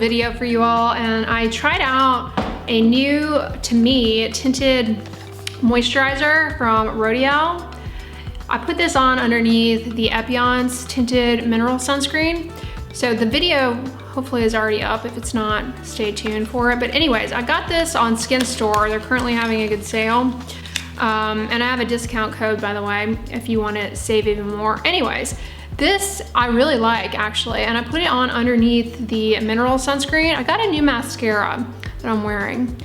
video for you all, and I tried out a new, to me, tinted moisturizer from Rodial. I put this on underneath the Epion's tinted mineral sunscreen. So the video hopefully is already up. If it's not, stay tuned for it. But anyways, I got this on Skin Store. They're currently having a good sale. And I have a discount code, by the way, if you want to save even more. Anyways, this I really like, actually, and I put it on underneath the mineral sunscreen. I got a new mascara that I'm wearing.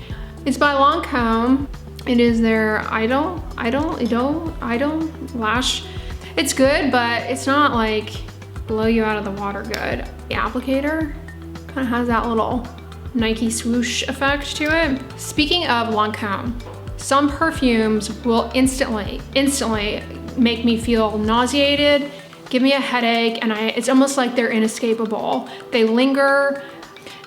It's by Lancome. It is their Idole lash. It's good, but it's not like blow you out of the water good. The applicator kind of has that little Nike swoosh effect to it. Speaking of Lancome, some perfumes will instantly make me feel nauseated, give me a headache, and it's almost like they're inescapable. They linger,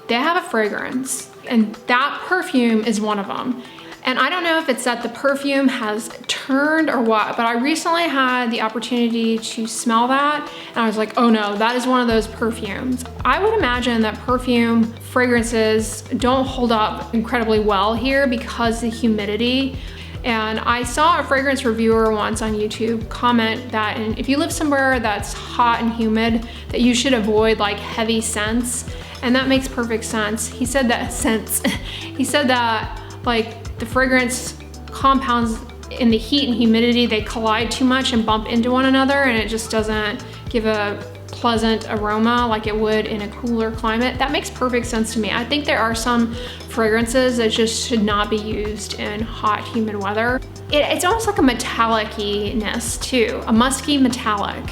they have a fragrance, and that perfume is one of them. And I don't know if it's that the perfume has turned or what, but I recently had the opportunity to smell that, and I was like, oh no, that is one of those perfumes. I would imagine that perfume fragrances don't hold up incredibly well here because of the humidity. And I saw a fragrance reviewer once on YouTube comment that if you live somewhere that's hot and humid, that you should avoid like heavy scents. And that makes perfect sense. He said that he said that like the fragrance compounds in the heat and humidity, they collide too much and bump into one another, and it just doesn't give a pleasant aroma like it would in a cooler climate. That makes perfect sense to me. I think there are some fragrances that just should not be used in hot, humid weather. It's almost like a metallic-ness too, a musky metallic.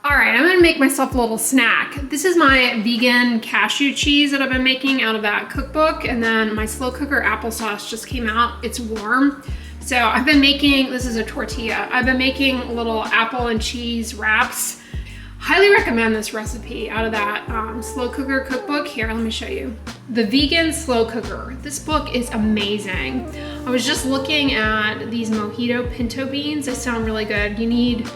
All right, I'm gonna make myself a little snack. This is my vegan cashew cheese that I've been making out of that cookbook, and then my slow cooker applesauce just came out. It's warm. So I've been making, this is a tortilla, I've been making little apple and cheese wraps. Highly recommend this recipe out of that slow cooker cookbook. Here, let me show you. The Vegan Slow Cooker. This book is amazing. I was just looking at these mojito pinto beans. They sound really good. You need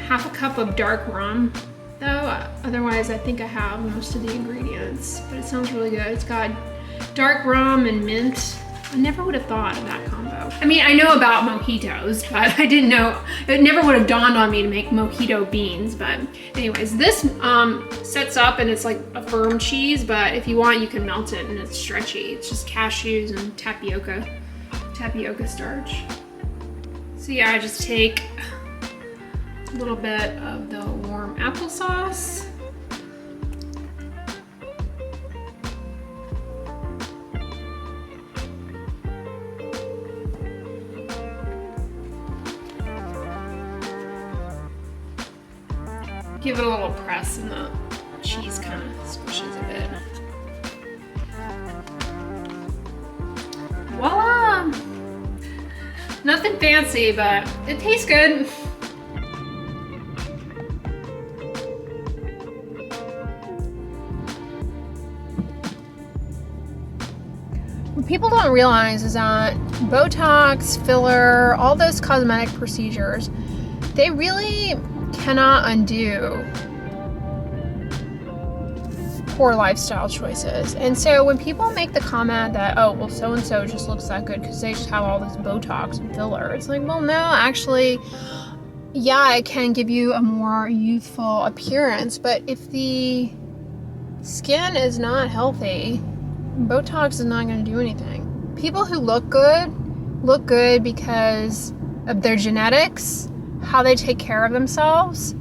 half a cup of dark rum though. Otherwise, I think I have most of the ingredients, but it sounds really good. It's got dark rum and mint. I never would have thought of that combo. I mean, I know about mojitos, but I didn't know, it never would have dawned on me to make mojito beans. But anyways, this sets up and it's like a firm cheese, but if you want, you can melt it and it's stretchy. It's just cashews and tapioca starch. So yeah, I just take a little bit of the warm applesauce. Give it a little press and the cheese kind of squishes a bit. Voila! Nothing fancy, but it tastes good. What people don't realize is that Botox, filler, all those cosmetic procedures, they really cannot undo poor lifestyle choices. And so when people make the comment that, oh, well, so-and-so just looks that good because they just have all this Botox and filler, it's like, well, no, actually, yeah, it can give you a more youthful appearance, but if the skin is not healthy, Botox is not going to do anything. People who look good because of their genetics, how they take care of themselves,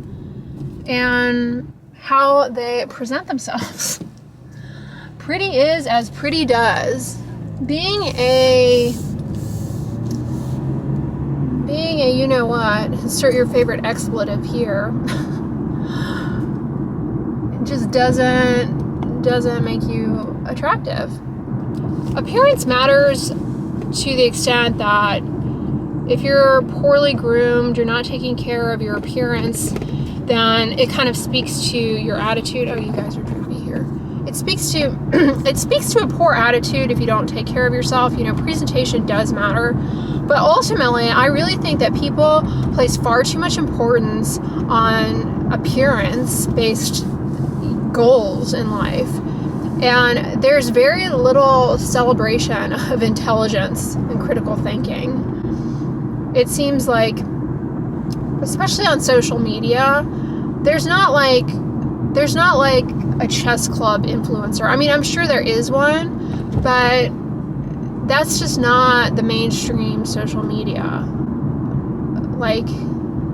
and how they present themselves. Pretty is as pretty does. Being a you know what, insert your favorite expletive here, it just doesn't make you attractive. Appearance matters to the extent that if you're poorly groomed, you're not taking care of your appearance, then it kind of speaks to your attitude. Oh, you guys are droopy here. It speaks to a poor attitude if you don't take care of yourself. You know, presentation does matter. But ultimately, I really think that people place far too much importance on appearance based goals in life. And there's very little celebration of intelligence and critical thinking. It seems like, especially on social media, there's not like a chess club influencer. I mean, I'm sure there is one, but that's just not the mainstream social media. Like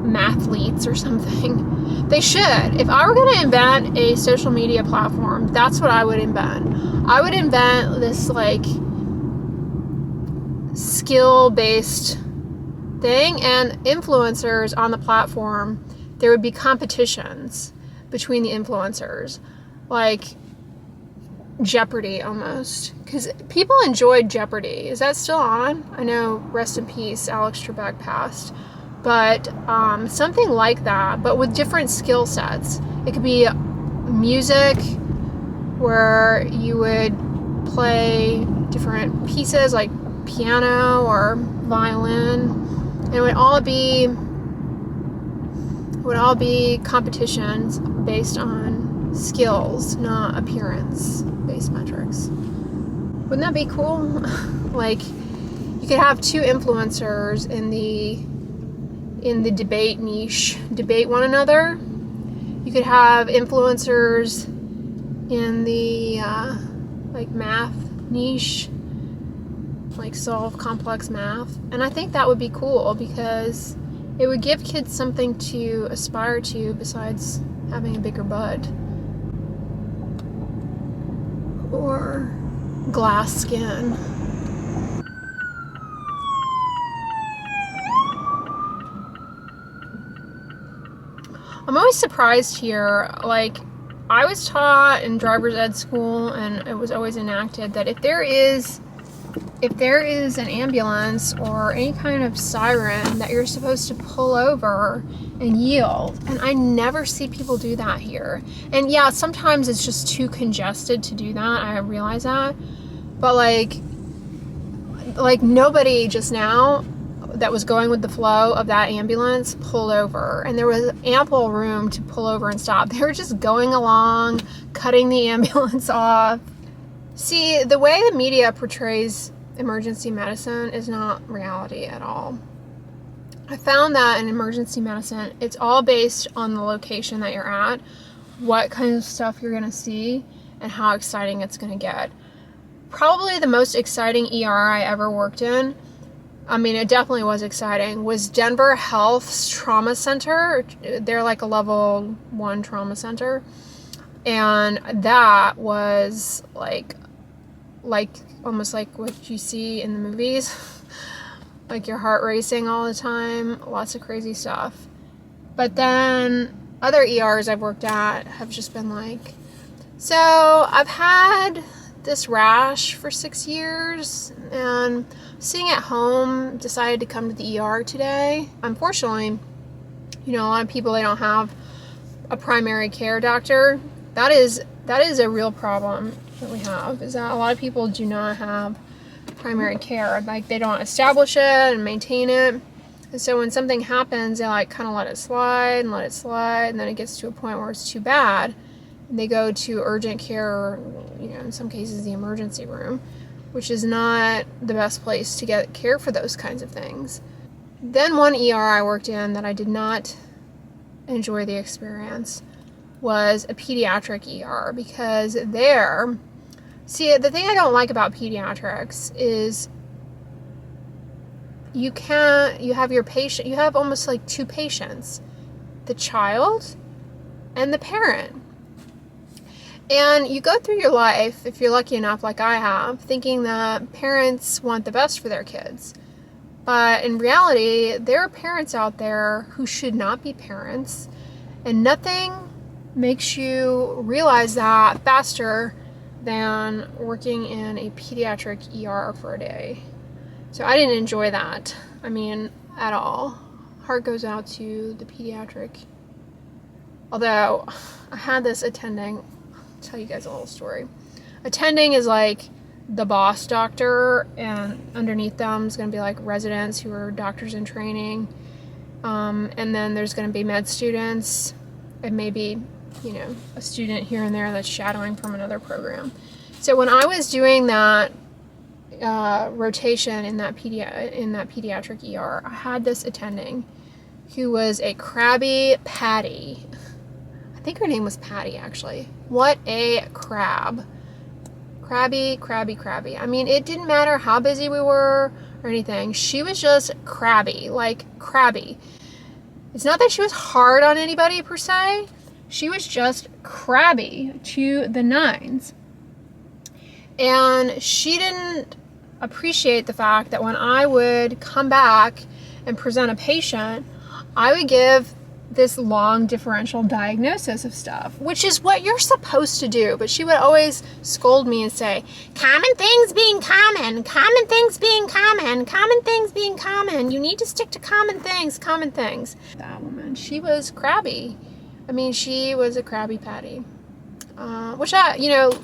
mathletes or something. They should. If I were going to invent a social media platform, that's what I would invent. I would invent this like skill-based thing, and influencers on the platform, there would be competitions between the influencers, like Jeopardy almost, because people enjoyed Jeopardy. Is that still on? I know, rest in peace, Alex Trebek passed. But something like that, but with different skill sets. It could be music, where you would play different pieces like piano or violin. And it would all be competitions based on skills, not appearance-based metrics. Wouldn't that be cool? Like, you could have two influencers in the debate niche debate one another. You could have influencers in the like math niche, like solve complex math. And I think that would be cool because it would give kids something to aspire to besides having a bigger butt or glass skin. I'm always surprised here, like, I was taught in driver's ed school, and it was always enacted, that if there is an ambulance or any kind of siren, that you're supposed to pull over and yield. And I never see people do that here. And yeah, sometimes it's just too congested to do that, I realize that. But like nobody just now that was going with the flow of that ambulance pulled over, and there was ample room to pull over and stop. They were just going along, cutting the ambulance off. See, the way the media portrays emergency medicine is not reality at all. I found that in emergency medicine, it's all based on the location that you're at, what kind of stuff you're going to see, and how exciting it's going to get. Probably the most exciting ER I ever worked in, I mean, it definitely was exciting, was Denver Health's trauma center. They're like a level 1 trauma center. And that was like almost like what you see in the movies. Like your heart racing all the time, lots of crazy stuff. But then other ERs I've worked at have just been like, so I've had this rash for 6 years, and sitting at home, decided to come to the ER today. Unfortunately, you know, a lot of people, they don't have a primary care doctor. That is a real problem that we have, is that a lot of people do not have primary care. Like, they don't establish it and maintain it. And so when something happens, they like kind of let it slide, and then it gets to a point where it's too bad. And they go to urgent care, or, you know, in some cases the emergency room, which is not the best place to get care for those kinds of things. Then one ER I worked in that I did not enjoy the experience was a pediatric ER, because there, see, the thing I don't like about pediatrics is you have your patient, you have almost like two patients, the child and the parent. And you go through your life, if you're lucky enough like I have, thinking that parents want the best for their kids. But in reality, there are parents out there who should not be parents, and nothing makes you realize that faster than working in a pediatric ER for a day. So I didn't enjoy that. I mean, at all. Heart goes out to the pediatric. Although, I had this attending, I'll tell you guys a little story. Attending is like the boss doctor, and underneath them is going to be like residents who are doctors in training. And then there's going to be med students, and maybe you know, a student here and there that's shadowing from another program. So when I was doing that rotation in that pediatric ER, I had this attending who was a crabby Patty. I think her name was Patty, actually. What a crab. Crabby, crabby, crabby. I mean, it didn't matter how busy we were or anything. She was just crabby, like crabby. It's not that she was hard on anybody per se. She was just crabby to the nines. And she didn't appreciate the fact that when I would come back and present a patient, I would give this long differential diagnosis of stuff, which is what you're supposed to do. But she would always scold me and say, common things being common, common things being common, common things being common. You need to stick to common things, common things. That woman, she was crabby. I mean, she was a crabby Patty. Which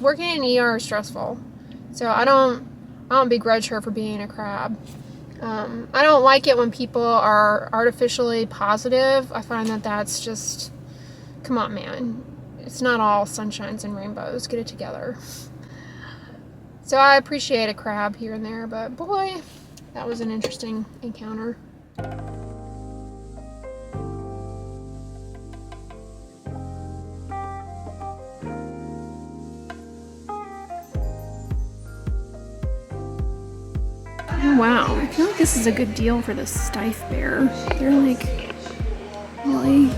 working in ER is stressful. So I don't begrudge her for being a crab. I don't like it when people are artificially positive. I find that that's just, come on, man. It's not all sunshines and rainbows. Get it together. So I appreciate a crab here and there, but boy, that was an interesting encounter. Oh, wow, I feel like this is a good deal for this Stife Bear. They're like really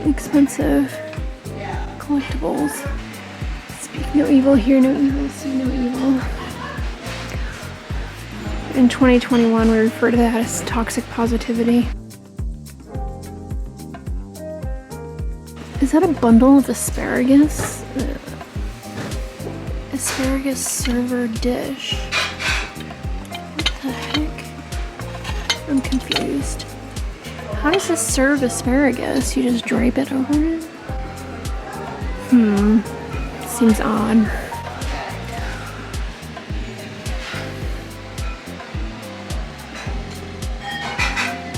expensive collectibles. Speak no evil, hear no evil, see no evil. In 2021, we refer to that as toxic positivity. Is that a bundle of asparagus? Asparagus server dish. What the heck? I'm confused. How does this serve asparagus? You just drape it over it? Seems odd.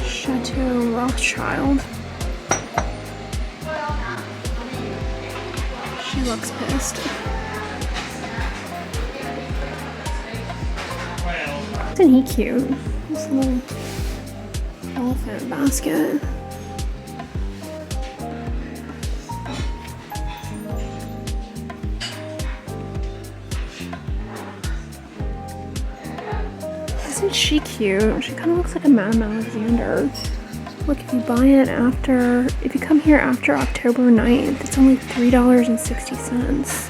Chateau Rothschild. She looks pissed. Isn't he cute? This little elephant basket. Isn't she cute? She kind of looks like a Madam Alexander. Look, if you buy it after, if you come here after October 9th, it's only $3.60.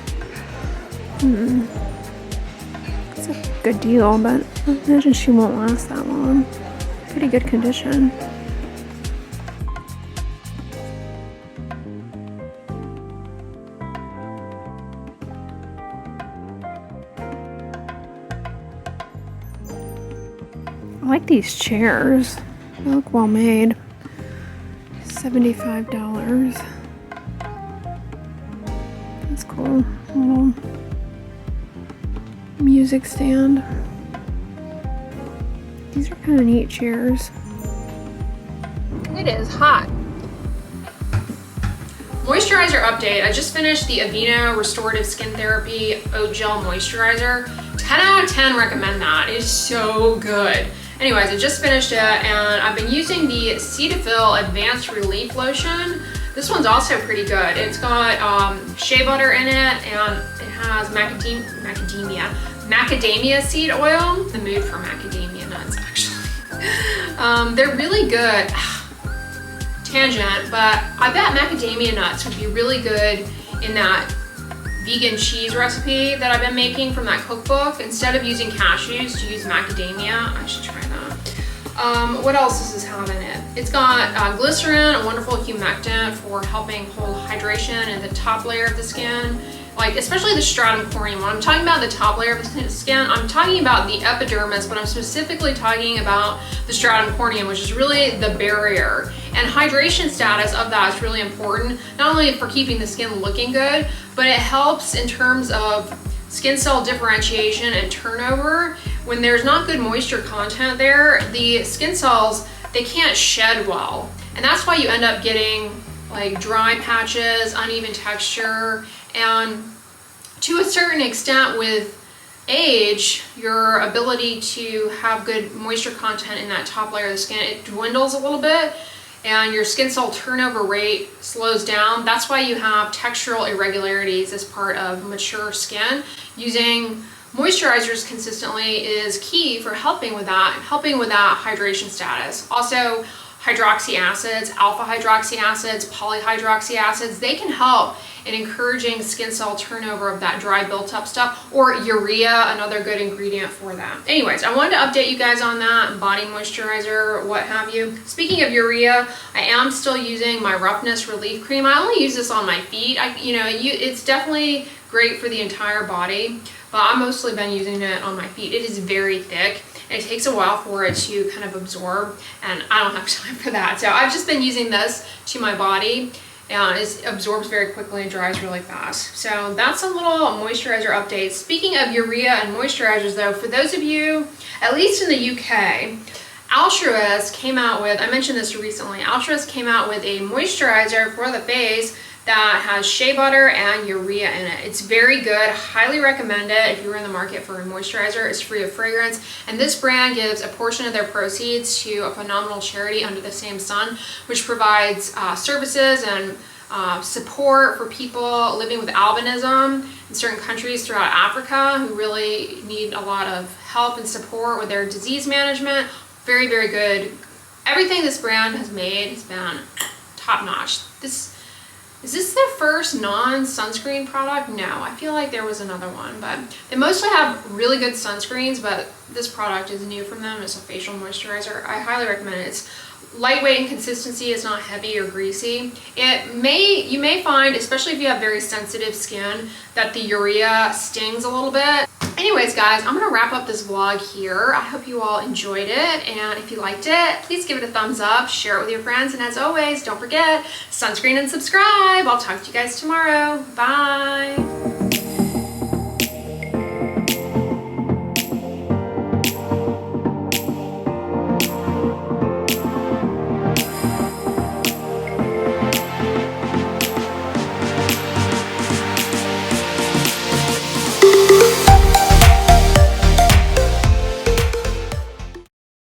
It's a good deal, but I imagine she won't last that long. Pretty good condition. I like these chairs. They look well made. $75. That's cool. A little music stand. These are kind of neat chairs. It is hot. Moisturizer update. I just finished the Aveeno Restorative Skin Therapy Oat Gel Moisturizer. 10 out of 10 recommend that. It is so good. Anyways, I just finished it and I've been using the Cetaphil Advanced Relief Lotion. This one's also pretty good. It's got shea butter in it and it has macadamia seed oil. The mood for macadamia nuts, actually. They're really good. Tangent, but I bet macadamia nuts would be really good in that vegan cheese recipe that I've been making from that cookbook. Instead of using cashews, to use macadamia. I should try that. What else does this have in it? It's got glycerin, a wonderful humectant for helping hold hydration in the top layer of the skin, like especially the stratum corneum. When I'm talking about the top layer of the skin, I'm talking about the epidermis, but I'm specifically talking about the stratum corneum, which is really the barrier. And hydration status of that is really important, not only for keeping the skin looking good, but it helps in terms of skin cell differentiation and turnover. When there's not good moisture content there, the skin cells, they can't shed well. And that's why you end up getting like dry patches, uneven texture, and to a certain extent with age, your ability to have good moisture content in that top layer of the skin, it dwindles a little bit and your skin cell turnover rate slows down. That's why you have textural irregularities as part of mature skin. Using moisturizers consistently is key for helping with that hydration status. Also, hydroxy acids, alpha hydroxy acids, polyhydroxy acids, they can help in encouraging skin cell turnover of that dry built up stuff, or urea, another good ingredient for that. Anyways, I wanted to update you guys on that, body moisturizer, what have you. Speaking of urea, I am still using my roughness relief cream. I only use this on my feet. It's definitely great for the entire body, but I've mostly been using it on my feet. It is very thick. It takes a while for it to kind of absorb, and I don't have time for that. So I've just been using this to my body, and it absorbs very quickly and dries really fast. So that's a little moisturizer update. Speaking of urea and moisturizers though, for those of you, at least in the UK, Altruist came out with, I mentioned this recently, Altruist came out with a moisturizer for the face that has shea butter and urea in it. It's very good, highly recommend it if you're in the market for a moisturizer. It's free of fragrance, and this brand gives a portion of their proceeds to a phenomenal charity under the same sun, which provides services and support for people living with albinism in certain countries throughout Africa who really need a lot of help and support with their disease management. Very, very good. Everything this brand has made has been top notch. Is this their first non-sunscreen product? No, I feel like there was another one, but they mostly have really good sunscreens, but this product is new from them. It's a facial moisturizer. I highly recommend it. It's lightweight in consistency. It's not heavy or greasy. You may find, especially if you have very sensitive skin, that the urea stings a little bit. Anyways, guys, I'm gonna wrap up this vlog here. I hope you all enjoyed it, and if you liked it, please give it a thumbs up, share it with your friends, and as always, don't forget, sunscreen and subscribe. I'll talk to you guys tomorrow. Bye.